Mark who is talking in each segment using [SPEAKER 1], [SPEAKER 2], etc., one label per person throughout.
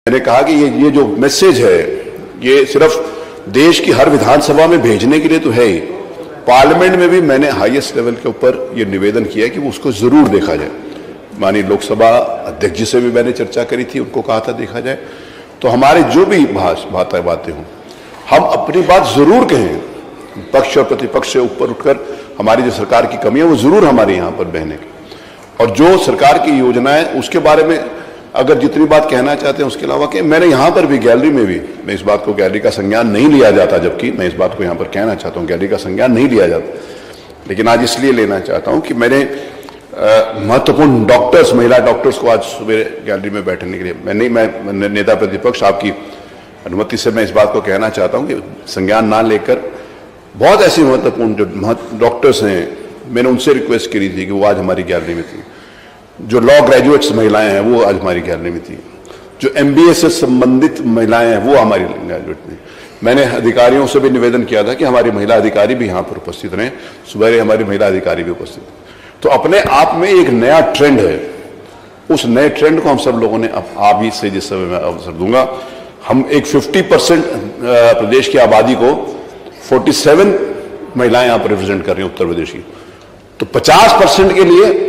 [SPEAKER 1] मैंने कहा कि ये जो मैसेज है ये सिर्फ देश की हर विधानसभा में भेजने के लिए तो है ही, पार्लियामेंट में भी मैंने हाईएस्ट लेवल के ऊपर ये निवेदन किया है कि उसको जरूर देखा जाए। माननीय लोकसभा अध्यक्ष जी से भी मैंने चर्चा करी थी, उनको कहा था देखा जाए। तो हमारे जो भी बातें हों, हम अपनी बात जरूर कहें, पक्ष और प्रतिपक्ष से ऊपर उठकर हमारी जो सरकार की कमी है वो जरूर हमारे यहाँ पर बहने की, और जो सरकार की योजनाएं उसके बारे में अगर जितनी बात कहना चाहते हैं उसके अलावा कि मैंने यहाँ पर भी गैलरी में भी, मैं इस बात को गैलरी का संज्ञान नहीं लिया जाता, जबकि मैं इस बात को यहाँ पर कहना चाहता हूँ गैलरी का संज्ञान नहीं लिया जाता, लेकिन आज इसलिए लेना चाहता हूँ कि मैंने महत्वपूर्ण डॉक्टर्स, महिला डॉक्टर्स को आज सुबह गैलरी में बैठने के लिए मैं नेता प्रतिपक्ष आपकी अनुमति से मैं इस बात को कहना चाहता हूँ कि संज्ञान ना लेकर बहुत ऐसी महत्वपूर्ण जो डॉक्टर्स हैं, मैंने उनसे रिक्वेस्ट करी थी कि वो आज हमारी गैलरी में थी। जो लॉ ग्रेजुएट्स महिलाएं हैं वो आज हमारी गैलरी में थी। जो MBA से संबंधित महिलाएं हैं वो हमारी ग्रेजुएट थी। मैंने अधिकारियों से भी निवेदन किया था कि हमारी महिला अधिकारी भी यहाँ पर उपस्थित रहें। सुबह हमारी महिला अधिकारी भी उपस्थित। तो अपने आप में एक नया ट्रेंड है, उस नए ट्रेंड को हम सब लोगों ने आप ही से, जिस समय मैं अवसर दूंगा, हम एक 50% प्रदेश की आबादी को 47 महिलाएं यहाँ पर रिप्रेजेंट कर रही हैं उत्तर प्रदेश की, तो 50% के लिए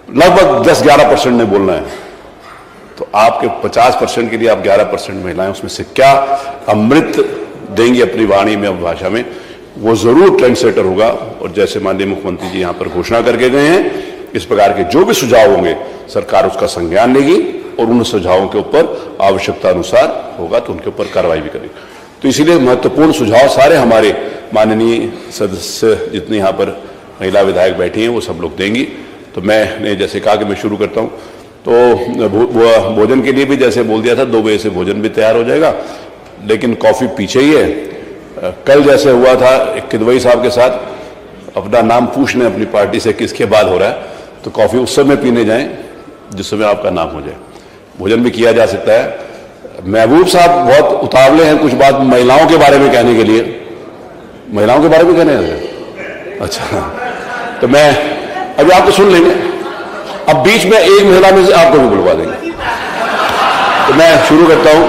[SPEAKER 1] लगभग 10-11% ने बोलना है। तो आपके 50% के लिए आप 11% महिलाएं, उसमें से क्या अमृत देंगी अपनी वाणी में, अपनी भाषा में, वो जरूर ट्रेंड सेटर होगा। और जैसे माननीय मुख्यमंत्री जी यहाँ पर घोषणा करके गए हैं, इस प्रकार के जो भी सुझाव होंगे सरकार उसका संज्ञान लेगी और उन सुझावों के ऊपर आवश्यकता अनुसार होगा तो उनके ऊपर कार्रवाई भी करेगी। तो इसीलिए महत्वपूर्ण सुझाव सारे हमारे माननीय सदस्य जितने यहाँ पर महिला विधायक बैठी हैं वो सब लोग देंगी। तो मैंने जैसे कहा कि मैं शुरू करता हूँ, तो भोजन के लिए भी जैसे बोल दिया था 2 बजे से भोजन भी तैयार हो जाएगा, लेकिन कॉफ़ी पीछे ही है। कल जैसे हुआ था किदवई साहब के साथ, अपना नाम पूछने अपनी पार्टी से किसके बाद हो रहा है, तो कॉफ़ी उस समय पीने जाएं जिस समय आपका नाम हो जाए। भोजन भी किया जा सकता है। महबूब साहब बहुत उतावले हैं कुछ बात महिलाओं के बारे में कहने के लिए। महिलाओं के बारे में कहने हैं? अच्छा, तो मैं अभी आपको सुन लेंगे, अब बीच में एक महिला में से आपको भी बुलवा देंगे। तो मैं शुरू करता हूं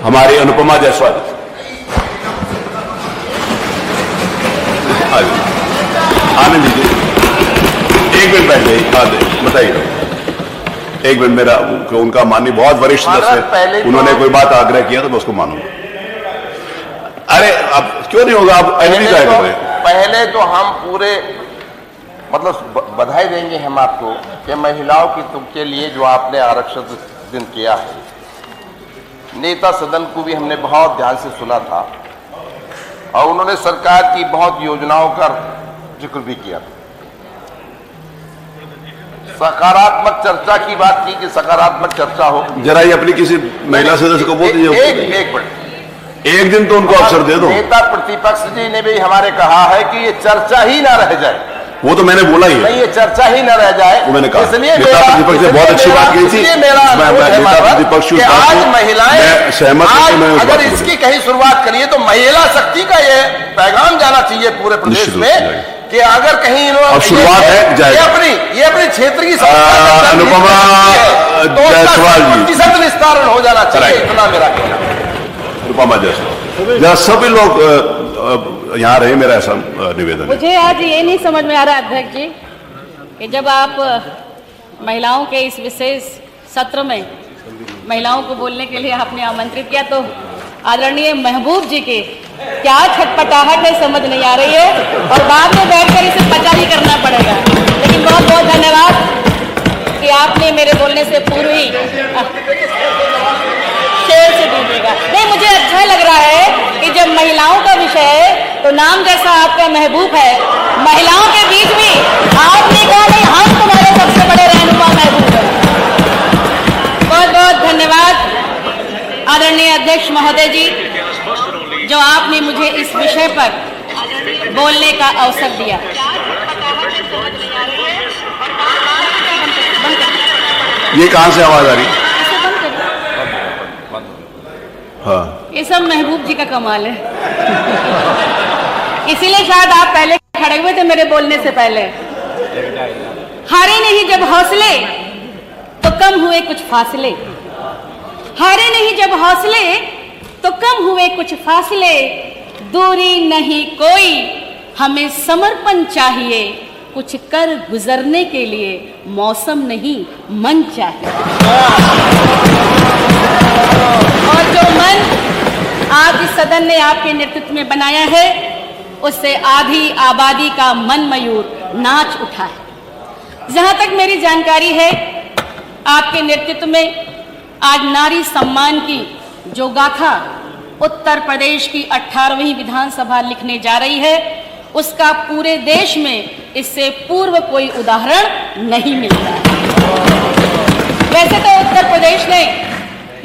[SPEAKER 1] हमारी अनुपमा जायसवाल। आने दीजिए, 1 मिनट बैठ जाइए, बताइए। 1 मिनट, मेरा उनका माननीय बहुत वरिष्ठ सदस्य है, उन्होंने कोई बात आग्रह किया तो मैं उसको मानूंगा। अरे अब क्यों नहीं होगा, आप ऐसे क्या कर रहे हैं?
[SPEAKER 2] पहले तो हम पूरे मतलब बधाई देंगे हम आपको कि महिलाओं की तुम के लिए जो आपने आरक्षित दिन किया है। नेता सदन को भी हमने बहुत ध्यान से सुना था और उन्होंने सरकार की बहुत योजनाओं का जिक्र भी किया था। सकारात्मक चर्चा की बात की कि सकारात्मक चर्चा हो।
[SPEAKER 1] जरा ये अपनी किसी महिला सदस्य को बोल दीजिए। एक दिन तो उनको अवसर दे दो।
[SPEAKER 2] नेता प्रतिपक्ष जी ने भी हमारे कहा है कि ये चर्चा ही ना रह जाए।
[SPEAKER 1] वो तो मैंने बोला ही है,
[SPEAKER 2] नहीं ये चर्चा ही न रह जाए।
[SPEAKER 1] वो मैंने कहा,
[SPEAKER 2] इसलिए
[SPEAKER 1] नेता प्रतिपक्ष ने बहुत अच्छी बात कही थी।
[SPEAKER 2] आज महिलाएं
[SPEAKER 1] सहमत,
[SPEAKER 2] अगर इसकी कहीं शुरुआत करिए तो महिला शक्ति का ये पैगाम जाना चाहिए पूरे प्रदेश में कि अगर कहीं
[SPEAKER 1] शुरुआत है
[SPEAKER 2] ये अपनी क्षेत्र की
[SPEAKER 1] अनुपमा जायसवाल जी
[SPEAKER 2] प्रतिशत निस्तारण हो जाना चाहिए, इतना मेरा कहना है।
[SPEAKER 1] अनुपमा जायसवाल, जहाँ सभी लोग यहाँ रहे, मेरा ऐसा निवेदन है।
[SPEAKER 3] मुझे आज ये नहीं समझ में आ रहा अध्यक्ष जी कि जब आप महिलाओं के इस विशेष सत्र में महिलाओं को बोलने के लिए आपने आमंत्रित किया, तो आदरणीय महबूब जी के क्या छटपटाहट है समझ नहीं आ रही है, और बाद में बैठकर इसे पचा ही करना पड़ेगा। लेकिन बहुत बहुत धन्यवाद कि आपने मेरे बोलने से पूर्व ही शेर से दीजिएगा। नहीं, मुझे अच्छा लग रहा है कि जब महिलाओं का विषय है तो नाम जैसा आपका महबूब है, महिलाओं के बीच भी आपने कहा नहीं हम तुम्हारे सबसे बड़े रहनुमा महबूब है। बहुत बहुत धन्यवाद आदरणीय अध्यक्ष महोदय जी, जो आपने मुझे इस विषय पर बोलने का अवसर दिया।
[SPEAKER 1] ये कहां से आवाज आ रही? हाँ,
[SPEAKER 3] ये सब महबूब जी का कमाल है। इसीलिए शायद आप पहले खड़े हुए थे मेरे बोलने से पहले। हारे नहीं जब हौसले तो कम हुए कुछ फासले, हारे नहीं जब हौसले तो कम हुए कुछ फासले, दूरी नहीं कोई हमें समर्पण चाहिए, कुछ कर गुजरने के लिए मौसम नहीं मन चाहिए। और जो मन आज इस सदन ने आपके नेतृत्व में बनाया है, उससे आधी आबादी का मन मयूर नाच उठा है। जहां तक मेरी जानकारी है, आपके नेतृत्व में आज नारी सम्मान की जो गाथा उत्तर प्रदेश की 18वीं विधानसभा लिखने जा रही है, उसका पूरे देश में इससे पूर्व कोई उदाहरण नहीं मिलता। वैसे तो उत्तर प्रदेश ने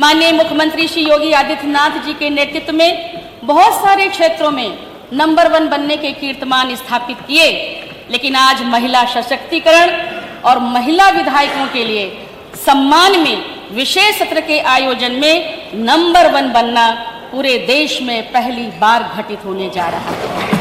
[SPEAKER 3] माननीय मुख्यमंत्री श्री योगी आदित्यनाथ जी के नेतृत्व में बहुत सारे क्षेत्रों में नंबर 1 बनने के कीर्तिमान स्थापित किए, लेकिन आज महिला सशक्तिकरण और महिला विधायकों के लिए सम्मान में विशेष सत्र के आयोजन में नंबर 1 बनना पूरे देश में पहली बार घटित होने जा रहा है।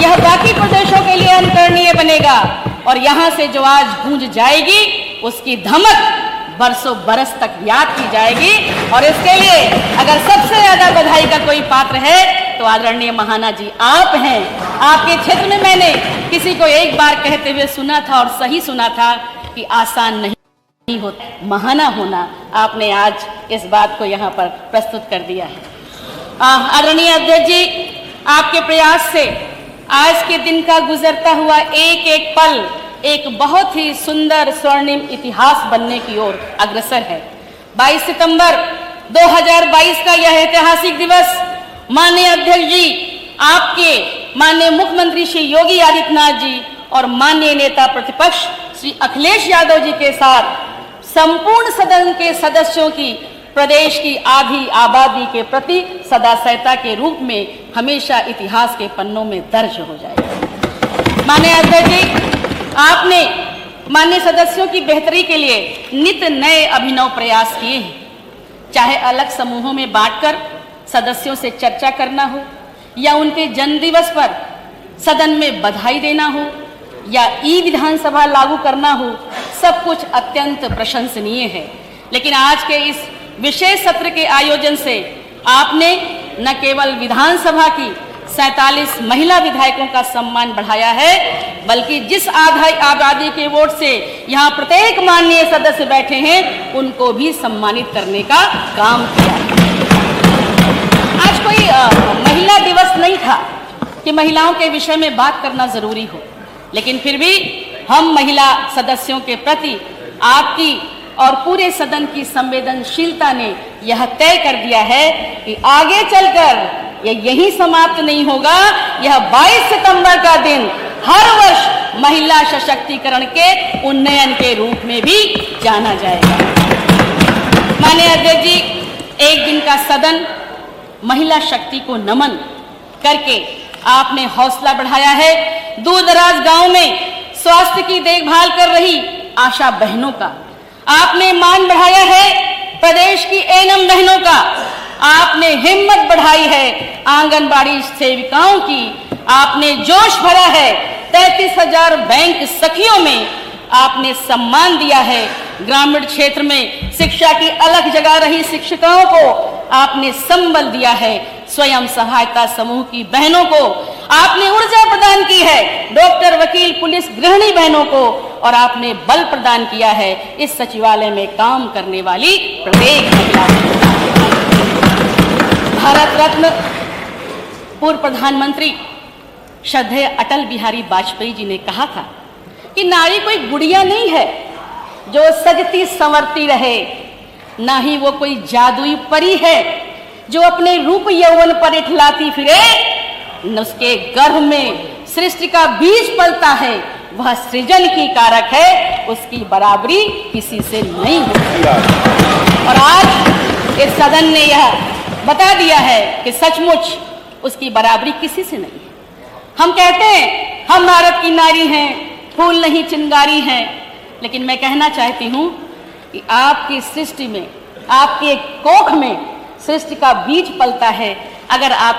[SPEAKER 3] यह बाकी प्रदेशों के लिए अनुकरणीय बनेगा और यहाँ से जो आज गूंज जाएगी, उसकी धमक बरसों बरस तक याद की जाएगी। और इसके लिए अगर सबसे ज्यादा बधाई का कोई पात्र है तो आदरणीय महाना जी आप हैं। आपके क्षेत्र में मैंने किसी को एक बार कहते हुए सुना था और सही सुना था कि आसान नहीं होता महाना होना। आपने आज इस बात को यहाँ पर प्रस्तुत कर दिया है। आदरणीय अध्यक्ष जी, आपके प्रयास से आज के दिन का गुजरता हुआ एक एक पल एक बहुत ही सुंदर स्वर्णिम इतिहास बनने की ओर अग्रसर है। 22 सितंबर 2022 का यह ऐतिहासिक दिवस माननीय अध्यक्ष जी, आपके माननीय मुख्यमंत्री श्री योगी आदित्यनाथ जी और माननीय नेता प्रतिपक्ष श्री अखिलेश यादव जी के साथ संपूर्ण सदन के सदस्यों की प्रदेश की आधी आबादी के प्रति सदास्यता के रूप में हमेशा इतिहास के पन्नों में दर्ज हो जाएगा। माननीय अध्यक्ष जी, आपने माननीय सदस्यों की बेहतरी के लिए नित नए अभिनव प्रयास किए हैं, चाहे अलग समूहों में बांटकर सदस्यों से चर्चा करना हो या उनके जन्मदिवस पर सदन में बधाई देना हो या ई विधानसभा लागू करना हो, सब कुछ अत्यंत प्रशंसनीय है। लेकिन आज के इस विशेष सत्र के आयोजन से आपने न केवल विधानसभा की 47 महिला विधायकों का सम्मान बढ़ाया है, बल्कि जिस आबादी के वोट से यहाँ प्रत्येक माननीय सदस्य बैठे हैं, उनको भी सम्मानित करने का काम किया। आज कोई महिला दिवस नहीं था कि महिलाओं के विषय में बात करना जरूरी हो, लेकिन फिर भी हम महिला सदस्यों के प्रति आपकी और पूरे सदन की संवेदनशीलता ने यह तय कर दिया है कि आगे चलकर यह यही समाप्त नहीं होगा। यह 22 सितंबर का दिन हर वर्ष महिला सशक्तिकरण के उन्नयन के रूप में भी जाना जाएगा। माननीय अध्यक्ष जी, एक दिन का सदन महिला शक्ति को नमन करके आपने हौसला बढ़ाया है। दूर दराज गांव में स्वास्थ्य की देखभाल कर रही आशा बहनों का आपने मान बढ़ाया है। प्रदेश की एनएम बहनों का आपने हिम्मत बढ़ाई है। आंगनबाड़ी सेविकाओं की आपने जोश भरा है। 33,000 बैंक सखियों में आपने सम्मान दिया है। ग्रामीण क्षेत्र में शिक्षा की अलग जगह रही शिक्षिकाओं को आपने संबल दिया है। स्वयं सहायता समूह की बहनों को आपने ऊर्जा प्रदान की है। डॉक्टर, वकील, पुलिस, गृहिणी बहनों को और आपने बल प्रदान किया है इस सचिवालय में काम करने वाली प्रत्येक महिला। भारत रत्न पूर्व प्रधानमंत्री श्रद्धेय अटल बिहारी वाजपेयी जी ने कहा था कि नारी कोई गुड़िया नहीं है जो सजती संवरती रहे, ना ही वो कोई जादुई परी है जो अपने रूप यौवन पर इठलाती फिरे। न उसके गर्भ में सृष्टि का बीज पलता है, वह सृजन की कारक है, उसकी बराबरी किसी से नहीं होती। और आज इस सदन ने यह बता दिया है कि सचमुच उसकी बराबरी किसी से नहीं है। हम कहते हैं हम भारत की नारी हैं, फूल नहीं चिंगारी हैं, लेकिन मैं कहना चाहती हूँ कि आपकी सृष्टि में, आपके कोख में सृष्टि का बीज पलता है। अगर आप